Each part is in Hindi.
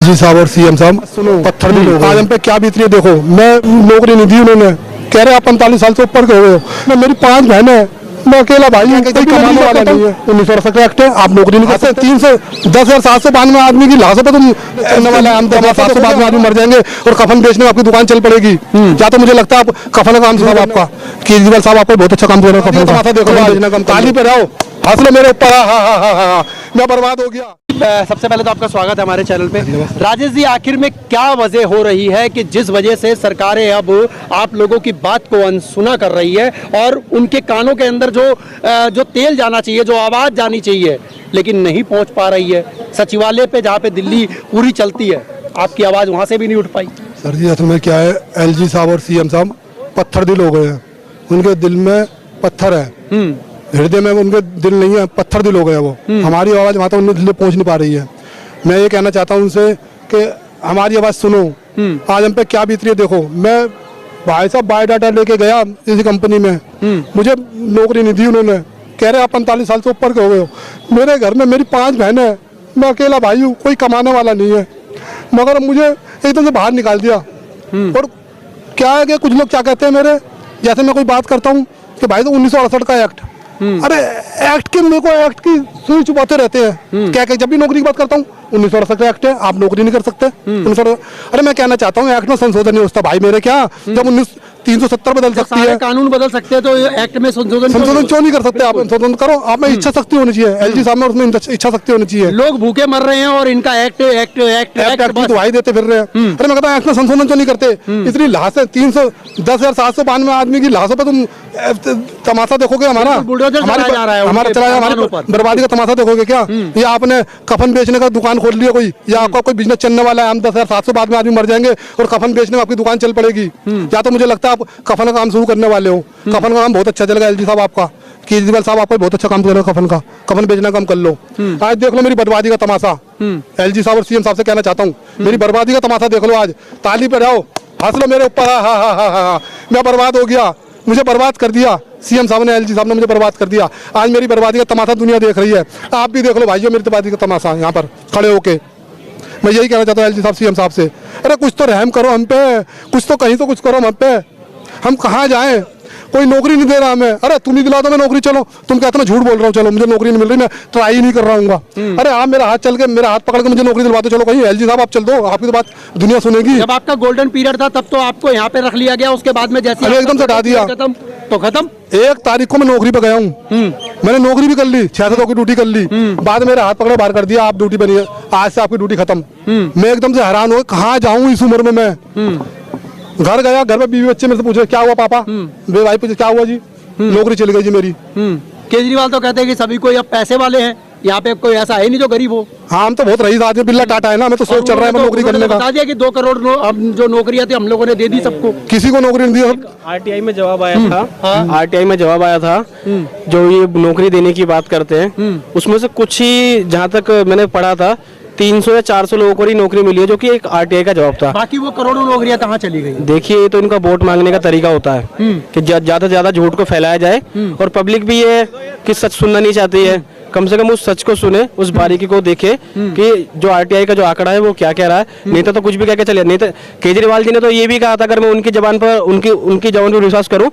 जी साहब और सीएम साहब सुनो पत्थर भी लोग आज हम पे क्या बीत रही है। देखो मैं नौकरी नहीं दी उन्होंने, कह रहे आप 45 साल से ऊपर के हो गए हो। मैं मेरी 5 बहनें हैं, मैं अकेला भाई हूँ, कोई कमाने वाला नहीं है। 1968 एक्ट है, आप नौकरी नहीं कर सकते। 310,792 आदमी की लाशों पे तुम करने वाला है। हम 700 बाद में आदमी मर जाएंगे और कफन बेचने में आपकी दुकान चल पड़ेगी। क्या तो मुझे लगता है आप कफन का काम सुना आपका केजरीवाल साहब, आपको बहुत अच्छा काम कर रहे हो। कफन का देखो बेचना कम, ताली पे रहो, हंस लो मेरे ऊपर। मैं बर्बाद हो गया। सबसे पहले तो आपका स्वागत है हमारे चैनल पे। राजेश जी, आखिर में क्या वजह हो रही है कि जिस वजह से सरकारें अब आप लोगों की बात को अनसुना कर रही है और उनके कानों के अंदर जो तेल जाना चाहिए, जो आवाज जानी चाहिए, लेकिन नहीं पहुंच पा रही है। सचिवालय पे जहाँ पे दिल्ली पूरी चलती है, आपकी आवाज वहां से भी नहीं उठ पाई। सर जी असल में क्या है, एलजी साहब और सीएम साहब पत्थर दिल हो गए हैं। उनके दिल में पत्थर है, हृदय में उनके दिल नहीं है, पत्थर दिल हो गए वो। हमारी आवाज़ वहाँ तक उनके दिल में पहुँच नहीं पा रही है। मैं ये कहना चाहता हूँ उनसे कि हमारी आवाज़ सुनो। आज हम पे क्या बीत रही है। देखो मैं भाई साहब बायोडाटा लेके गया इसी कंपनी में, मुझे नौकरी नहीं दी उन्होंने, कह रहे आप 45 साल से ऊपर के हो गए हो। मेरे घर में मेरी 5 बहनें हैं, मैं अकेला भाई हूँ, कोई कमाने वाला नहीं है, मगर मुझे एकदम से बाहर निकाल दिया। और क्या है कि कुछ लोग क्या कहते हैं मेरे, जैसे मैं कोई बात करता हूँ कि भाई तो 1968 का एक्ट, अरे एक्ट के मेरे को एक्ट की सुई चुपाते रहते हैं। क्या जब भी नौकरी की बात करता हूँ 1968 एक्ट है, आप नौकरी नहीं कर सकते। अरे मैं कहना चाहता हूँ एक्ट में संशोधन नहीं होता भाई मेरे, क्या जब 370 बदल सकती है, कानून बदल सकते हैं, तो एक्ट में संशोधन क्यों नहीं कर सकते? आप संशोधन करो, आप में इच्छा शक्ति होनी चाहिए। एलजी साहब में उसमें इच्छा शक्ति होनी चाहिए। लोग भूखे मर रहे हैं और इनका एक्ट दुआई देते फिर रहे हैं। अरे मैं कहता हूँ एक्ट में संशोधन क्यों नहीं करते? इतनी लाशें 310,792 आदमी की लाशों पर तुम तमाशा देखोगे? हमारा बर्बादी का तमाशा देखोगे क्या? या आपने कफन बेचने का दुकान खोल लिया कोई, या आपका कोई बिजनेस चलने वाला है, हम 10,700 बाद में आदमी मर जाएंगे और कफन बेचने में आपकी दुकान चल पड़ेगी। या तो मुझे लगता है आप कफन का काम शुरू करने वाले हो। कफन का काम बहुत अच्छा चलेगा। एलजी साहब आपका, केजरीवाल साहब आपका बहुत अच्छा काम कर रहे हो। कफन बेचना काम कर लो। आज देख लो मेरी बर्बादी का तमाशा। एलजी साहब और सीएम साहब से कहना चाहता हूँ, मेरी बर्बादी का तमाशा देख लो। आज ताली पे रहो, हंस लो मेरे ऊपर। मैं बर्बाद हो गया, मुझे बर्बाद कर दिया सीएम साहब ने, एलजी साहब ने मुझे बर्बाद कर दिया। आज मेरी बर्बादी का तमाशा दुनिया देख रही है। आप भी देख लो भाइयों मेरी बर्बादी का तमाशा यहाँ पर खड़े होके। मैं यही कहना चाहता हूँ एलजी साहब सीएम साहब से, अरे कुछ तो रहम करो हम पे, कुछ तो कहीं तो कुछ करो हम पे। हम कहाँ जाएं? कोई नौकरी नहीं दे रहा हमें। अरे तुम ही दिला दो मैं नौकरी, चलो। तुम कहते हो मैं झूठ बोल रहा हूँ, चलो मुझे नौकरी नहीं मिल रही, मैं ट्राई ही नहीं कर रहा हूँ। अरे आप मेरा हाथ चल के, मेरा हाथ पकड़ के मुझे नौकरी दिलवा दो, चलो कहीं। एलजी साहब आप चल दो, आपकी तो बात दुनिया सुनेगी। जब आपका गोल्डन पीरियड था तब तो आपको यहाँ पे रख लिया गया, उसके बाद में जैसे एकदम से हटा दिया तो खत्म। 1 तारीख को मैं नौकरी पे गया हूँ, मैंने नौकरी भी कर ली, 6 से 2 की ड्यूटी कर ली। बाद में मेरा हाथ पकड़ा बाहर कर दिया, आप ड्यूटी बनी है, आज से आपकी ड्यूटी खत्म। मैं एकदम से हैरान हो, कहाँ जाऊँ इस उम्र में मैं। घर गया, घर में बीवी बच्चे मेरे से पूछे क्या हुआ पापा, मेरे भाई पूछे क्या हुआ जी, नौकरी चली गई जी मेरी। केजरीवाल तो कहते हैं कि सभी कोई अब पैसे वाले हैं, यहाँ पे कोई ऐसा है नहीं जो गरीब हो। हाँ हम तो बहुत रईस आदमी, बिल्ला टाटा है ना, मैं तो सोच चल रहा है नौकरी करने का। बता दिया कि 2 करोड़ जो नौकरियां थी हम लोगों ने दे दी सबको, किसी को नौकरी नहीं दी। आरटीआई में जवाब आया था, आरटीआई में जवाब आया था, जो ये नौकरी देने की बात करते हैं, उसमें से कुछ ही जहाँ तक मैंने पढ़ा था 300 या 400 लोगों को ही नौकरी मिली है, जो कि एक आरटीआई का जवाब था। बाकी वो करोड़ों नौकरियां कहाँ चली गई? देखिए ये तो इनका वोट मांगने का तरीका होता है कि ज्यादा से ज्यादा झूठ को फैलाया जाए, और पब्लिक भी ये कि सच सुनना नहीं चाहती है। कम से कम उस सच को सुने, उस बारीकी को देखे कि जो आरटीआई का जो आंकड़ा है वो क्या कह रहा है। नेता तो कुछ भी कह के चले। नेता केजरीवाल जी ने तो ये भी कहा था, अगर मैं उनकी जबान पर उनकी जबान पर विश्वास करूं,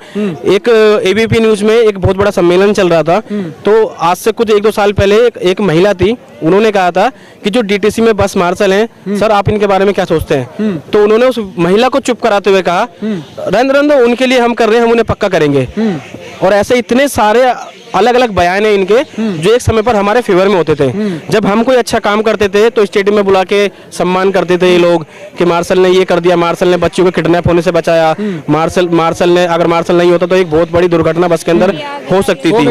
एक एबीपी न्यूज में एक बहुत बड़ा सम्मेलन चल रहा था, तो आज से कुछ 1-2 साल पहले एक महिला थी, उन्होंने कहा था कि जो डीटीसी में बस मार्शल हैं, सर आप इनके बारे में क्या सोचते हैं? तो उन्होंने उस महिला को चुप कराते हुए कहा, रहने दो, उनके लिए हम कर रहे हैं, हम उन्हें पक्का करेंगे। और ऐसे इतने सारे अलग अलग बयान है इनके, जो एक समय पर हमारे फेवर में होते थे। जब हम कोई अच्छा काम करते थे तो स्टेडियम में बुला के सम्मान करते थे ये लोग कि मार्शल ने ये कर दिया, मार्शल ने बच्चों को किडनैप होने से बचाया, मार्शल ने, अगर मार्शल नहीं होता तो एक बहुत बड़ी दुर्घटना बस के अंदर हो सकती थी,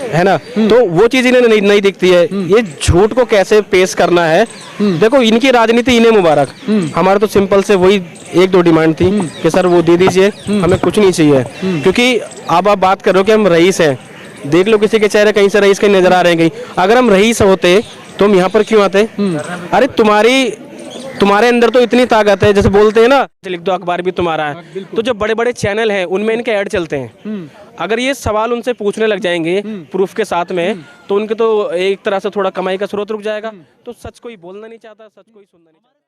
है ना। तो वो चीज इन्हें नहीं दिखती है। ये झूठ को कैसे पेश करना है, देखो इनकी राजनीति इन्हें मुबारक। हमारे तो सिंपल से वही 1-2 डिमांड थी कि सर वो दे दीजिए, हमें कुछ नहीं चाहिए। क्योंकि अब आप बात कर रहे हो कि हम रईस हैं, देख लो किसी के चेहरे कहीं से रईस कहीं नजर आ रहे हैं कहीं। अगर हम रईस होते तो हम यहाँ पर क्यों आते? अरे तुम्हारे अंदर तो इतनी ताकत है, जैसे बोलते हैं ना, लिख दो अखबार भी तुम्हारा है। तो जो बड़े बड़े चैनल हैं उनमें इनके ऐड चलते हैं। अगर ये सवाल उनसे पूछने लग जाएंगे प्रूफ के साथ में, तो उनके तो एक तरह से थोड़ा कमाई का स्रोत रुक जाएगा। तो सच कोई बोलना नहीं चाहता, सच कोई सुनना नहीं चाहता।